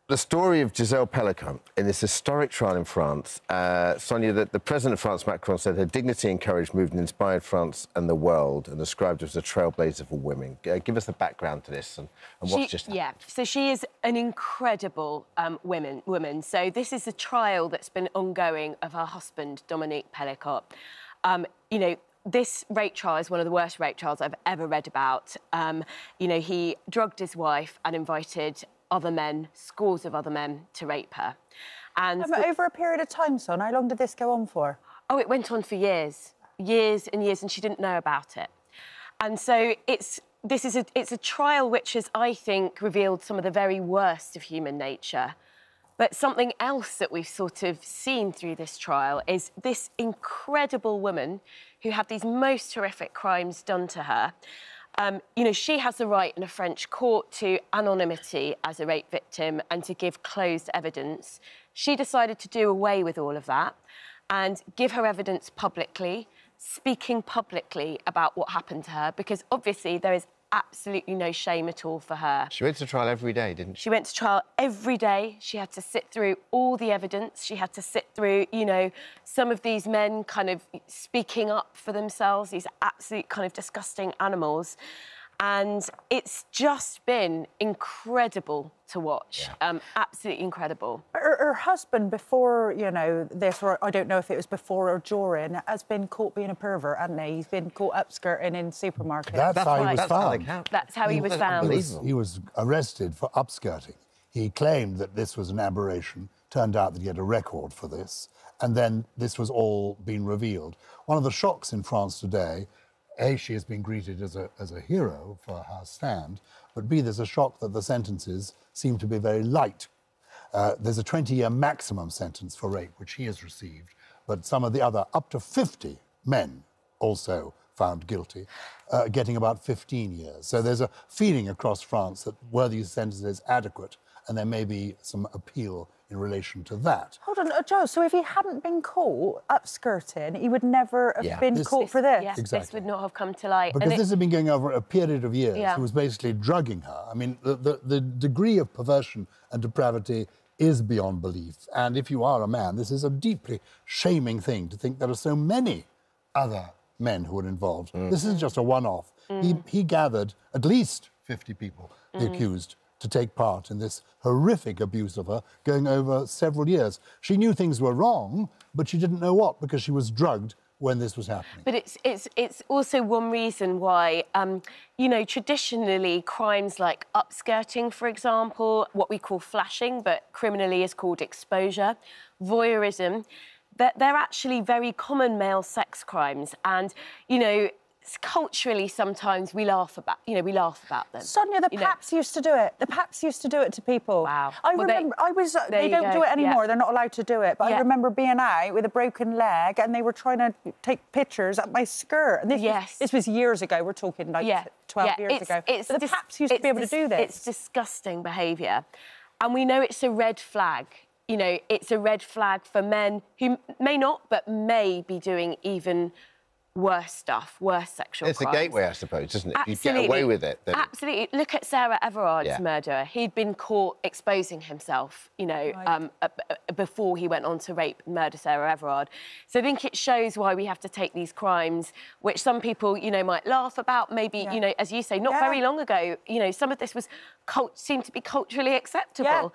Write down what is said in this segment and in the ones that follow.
The story of Gisèle Pelicot in this historic trial in France. Sonia, the President of France, Macron, said her dignity and courage moved and inspired France and the world and described her as a trailblazer for women. Give us the background to this and what's just happened. Yeah, so she is an incredible woman. So this is a trial that's been ongoing of her husband, Dominique Pelicot. You know, this rape trial is one of the worst rape trials I've ever read about. You know, he drugged his wife and invited other men, scores of other men, to rape her. And over a period of time, Son, how long did this go on for? Oh, it went on for years and years, and she didn't know about it. And so it's a trial which has, I think, revealed some of the very worst of human nature. But something else that we've sort of seen through this trial is this incredible woman who had these most horrific crimes done to her. You know, she has the right in a French court to anonymity as a rape victim and to give closed evidence. She decided to do away with all of that and give her evidence publicly, speaking publicly about what happened to her, because obviously there is absolutely no shame at all for her. She went to trial every day, didn't she? She went to trial every day. She had to sit through all the evidence. She had to sit through, you know, some of these men kind of speaking up for themselves, these absolute kind of disgusting animals. And it's just been incredible to watch. Yeah. Absolutely incredible. Her husband, before, you know, this, or I don't know if it was before or during, has been caught being a pervert, hasn't he? He's been caught upskirting in supermarkets. That's how he was found. That's how he was found. He was arrested for upskirting. He claimed that this was an aberration. Turned out that he had a record for this. And then this was all being revealed. One of the shocks in France today, A, she has been greeted as a hero for her stand, but B, there's a shock that the sentences seem to be very light. There's a 20-year maximum sentence for rape, which he has received, but some of the other, up to 50 men also found guilty, getting about 15 years. So there's a feeling across France that were these sentences adequate, and there may be some appeal in relation to that. Hold on, Joe, so if he hadn't been caught upskirting, he would never have been caught for this? Yes, exactly. This would not have come to light. Because this has been going over a period of years. Yeah. He was basically drugging her. I mean, the degree of perversion and depravity is beyond belief. And if you are a man, this is a deeply shaming thing to think there are so many other men who are involved. This is just a one-off. He gathered at least 50 people, the accused, to take part in this horrific abuse of her going over several years. She knew things were wrong, but she didn't know what, because she was drugged when this was happening. But it's also one reason why, you know, traditionally crimes like upskirting, for example, what we call flashing, but criminally is called exposure, voyeurism, they're actually very common male sex crimes. And, you know, culturally, sometimes we laugh about them. Sonia, the Paps used to do it. The Paps used to do it to people. Wow. I remember, they don't do it anymore. Yeah. They're not allowed to do it. But I remember being out with a broken leg and they were trying to take pictures at my skirt. And this was years ago. We're talking like 12 years ago. But the Paps used to be able to do this. It's disgusting behaviour. And we know it's a red flag. You know, it's a red flag for men who may not, but may be doing even worse stuff, worse sexual crimes. It's a gateway, I suppose, isn't it? Absolutely. You get away with it. Then. Absolutely. Look at Sarah Everard's murderer. He'd been caught exposing himself, you know, before he went on to rape and murder Sarah Everard. So I think it shows why we have to take these crimes, which some people, you know, might laugh about, maybe, you know, as you say, not very long ago, you know, some of this was seemed to be culturally acceptable.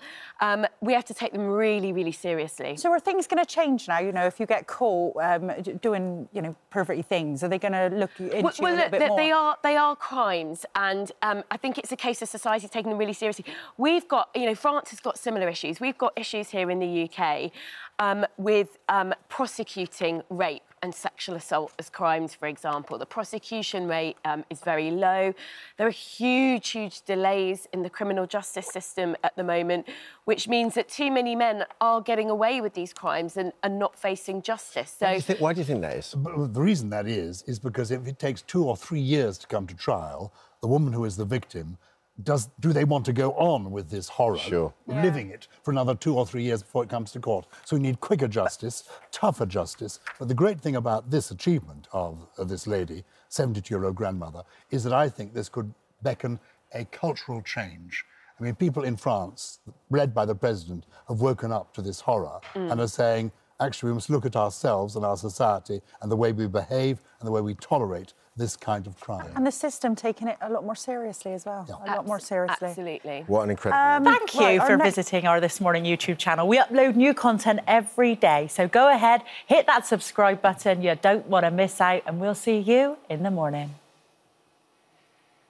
We have to take them really, really seriously. So are things going to change now, you know, if you get caught doing, you know, perverty things? Are they going to look into you a little bit more? They are crimes, and I think it's a case of society taking them really seriously. We've got, you know, France has got similar issues. We've got issues here in the UK with prosecuting rape and sexual assault as crimes, for example. The prosecution rate is very low. There are huge, huge delays in the criminal justice system at the moment, which means that too many men are getting away with these crimes and not facing justice. So, why do you think that is? The reason that is because if it takes 2 or 3 years to come to trial, the woman who is the victim, do they want to go on with this horror, living it for another 2 or 3 years before it comes to court? So we need quicker justice, tougher justice. But the great thing about this achievement of this lady, 72-year-old grandmother, is that I think this could beckon a cultural change. I mean, people in France, led by the president, have woken up to this horror and are saying, actually, we must look at ourselves and our society and the way we behave and the way we tolerate this kind of crime. And the system taking it a lot more seriously as well. A lot more seriously. Absolutely. What an incredible... Thank you for visiting our This Morning YouTube channel. We upload new content every day, so go ahead, hit that subscribe button. You don't want to miss out, and we'll see you in the morning.